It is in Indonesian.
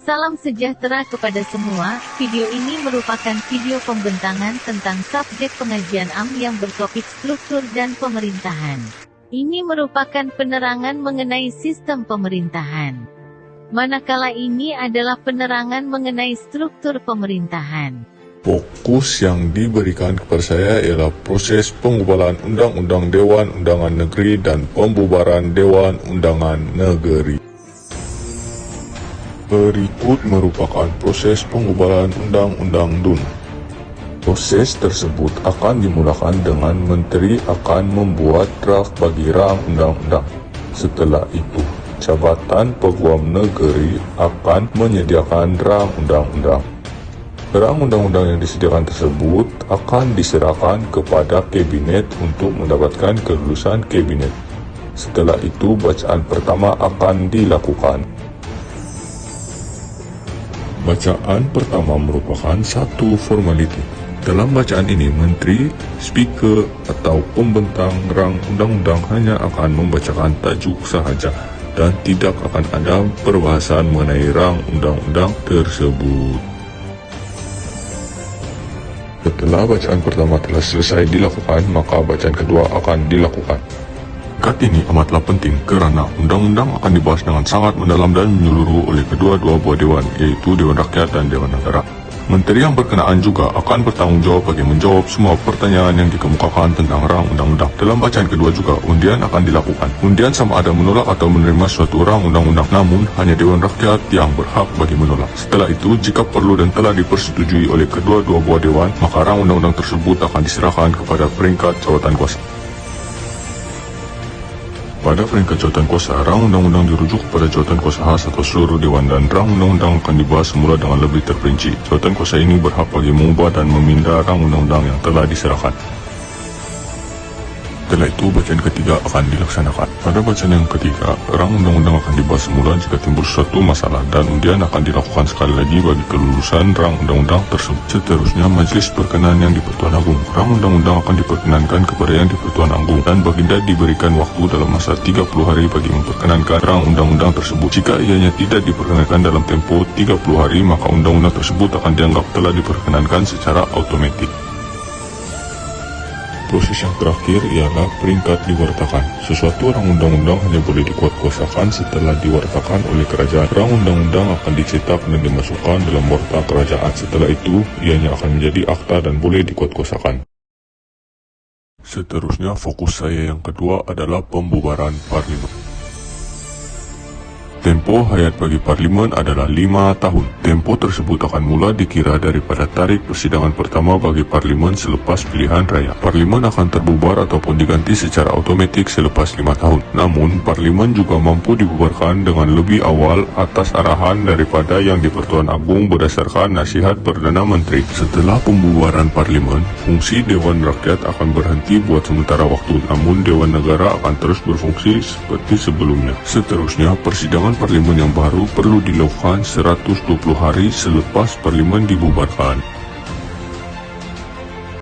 Salam sejahtera kepada semua. Video ini merupakan video pembentangan tentang subjek pengajian AM yang bertopik struktur dan pemerintahan. Ini merupakan penerangan mengenai sistem pemerintahan. Manakala ini adalah penerangan mengenai struktur pemerintahan. Fokus yang diberikan kepada saya ialah proses pengubahan Undang-Undang Dewan Undangan Negeri dan pembubaran Dewan Undangan Negeri. Berikut merupakan proses pengubahan Undang-Undang DUN. Proses tersebut akan dimulakan dengan Menteri akan membuat draft bagi rang undang-undang. Setelah itu, Jabatan Peguam Negeri akan menyediakan rang undang-undang. Rang undang-undang yang disediakan tersebut akan diserahkan kepada Kabinet untuk mendapatkan kelulusan Kabinet. Setelah itu, bacaan pertama akan dilakukan. Bacaan pertama merupakan satu formaliti. Dalam bacaan ini, Menteri, Speaker, atau pembentang rang undang-undang hanya akan membacakan tajuk sahaja dan tidak akan ada perbahasan mengenai rang undang-undang tersebut. Setelah bacaan pertama telah selesai dilakukan, maka bacaan kedua akan dilakukan. Kat ini amatlah penting kerana undang-undang akan dibahas dengan sangat mendalam dan menyeluruh oleh kedua-dua buah dewan, iaitu Dewan Rakyat dan Dewan Negara. Menteri yang berkenaan juga akan bertanggungjawab bagi menjawab semua pertanyaan yang dikemukakan tentang rang undang-undang. Dalam bacaan kedua juga, undian akan dilakukan. Undian sama ada menolak atau menerima suatu rang undang-undang, namun hanya Dewan Rakyat yang berhak bagi menolak. Setelah itu, jika perlu dan telah dipersetujui oleh kedua-dua buah dewan, maka rang undang-undang tersebut akan diserahkan kepada peringkat jawatan kuasa. Pada peringkat jawatan kuasa, rang undang-undang dirujuk kepada jawatan kuasa khas atau seluruh dewan, dan rang undang-undang akan dibahas semula dengan lebih terperinci. Jawatan kuasa ini berhak bagi mengubah dan memindah rang undang-undang yang telah diserahkan. Setelah itu, bacaan ketiga akan dilaksanakan. Pada bacaan yang ketiga, rang undang-undang akan dibahas semula jika timbul suatu masalah, dan undian akan dilakukan sekali lagi bagi kelulusan rang undang-undang tersebut. Seterusnya, Majelis Perkenan yang di-Pertuan Agung. Rang undang-undang akan diperkenankan kepada yang di-Pertuan Agung, dan baginda diberikan waktu dalam masa 30 hari bagi memperkenankan rang undang-undang tersebut. Jika ianya tidak diperkenankan dalam tempoh 30 hari, maka undang-undang tersebut akan dianggap telah diperkenankan secara automatik. Proses yang terakhir ialah peringkat diwartakan. Sesuatu rang undang-undang hanya boleh dikuatkuasakan setelah diwartakan oleh kerajaan. Rang undang-undang akan dicetak dan dimasukkan dalam warta kerajaan. Setelah itu, ianya akan menjadi akta dan boleh dikuatkuasakan. Seterusnya, fokus saya yang kedua adalah pembubaran Parlimen. Tempo hayat bagi Parlimen adalah 5 tahun. Tempo tersebut akan mula dikira daripada tarikh persidangan pertama bagi Parlimen selepas pilihan raya. Parlimen akan terbubar ataupun diganti secara automatik selepas 5 tahun. Namun, Parlimen juga mampu dibubarkan dengan lebih awal atas arahan daripada yang di-Pertuan Agung berdasarkan nasihat Perdana Menteri. Setelah pembubaran Parlimen, fungsi Dewan Rakyat akan berhenti buat sementara waktu, namun Dewan Negara akan terus berfungsi seperti sebelumnya. Seterusnya, persidangan Parlimen yang baru perlu dilakukan 120 hari selepas Parlimen dibubarkan.